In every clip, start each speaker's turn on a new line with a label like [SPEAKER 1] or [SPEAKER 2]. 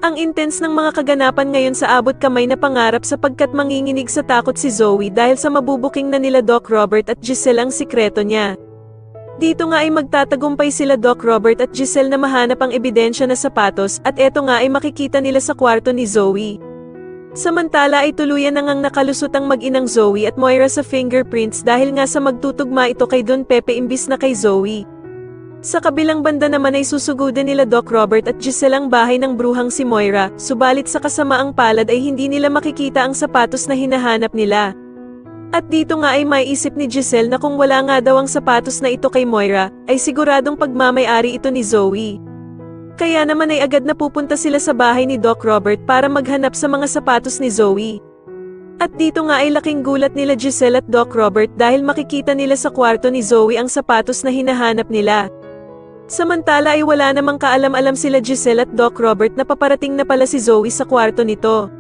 [SPEAKER 1] Ang intense ng mga kaganapan ngayon sa abot kamay na pangarap sapagkat manginginig sa takot si Zoe dahil sa mabubuking na nila Doc Robert at Giselle ang sikreto niya. Dito nga ay magtatagumpay sila Doc Robert at Giselle na mahanap ang ebidensya na sapatos at eto nga ay makikita nila sa kwarto ni Zoe. Samantala ay tuluyan na ngang nakalusot ang mag-inang Zoe at Moira sa fingerprints dahil nga sa magtutugma ito kay Don Pepe imbis na kay Zoe. Sa kabilang banda naman ay susugudin nila Doc Robert at Giselle ang bahay ng bruhang si Moira, subalit sa kasamaang palad ay hindi nila makikita ang sapatos na hinahanap nila. At dito nga ay maiisip ni Giselle na kung wala nga daw ang sapatos na ito kay Moira, ay siguradong pagmamay-ari ito ni Zoe. Kaya naman ay agad na pupunta sila sa bahay ni Doc Robert para maghanap sa mga sapatos ni Zoe. At dito nga ay laking gulat nila Giselle at Doc Robert dahil makikita nila sa kwarto ni Zoe ang sapatos na hinahanap nila. Samantala ay wala namang kaalam-alam sila Giselle at Doc Robert na paparating na pala si Zoe sa kwarto nito.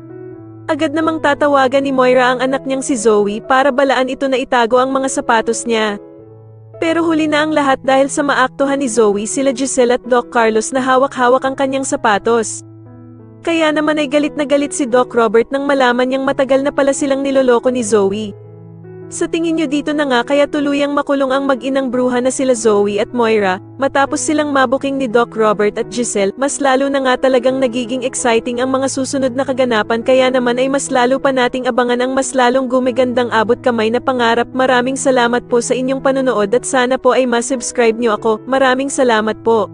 [SPEAKER 1] Agad namang tatawagan ni Moira ang anak niyang si Zoe para balaan ito na itago ang mga sapatos niya. Pero huli na ang lahat dahil sa maaktuhan ni Zoe sila Giselle at Doc Carlos na hawak-hawak ang kanyang sapatos. Kaya naman ay galit na galit si Doc Robert nang malaman niyang matagal na pala silang niloloko ni Zoe. Sa tingin niyo dito na nga kaya tuluyang makulong ang mag-inang bruha na sila Zoe at Moira, matapos silang mabuking ni Doc Robert at Giselle, mas lalo na nga talagang nagiging exciting ang mga susunod na kaganapan kaya naman ay mas lalo pa nating abangan ang mas lalong gumigandang abot kamay na pangarap. Maraming salamat po sa inyong panonood at sana po ay ma-subscribe niyo ako. Maraming salamat po.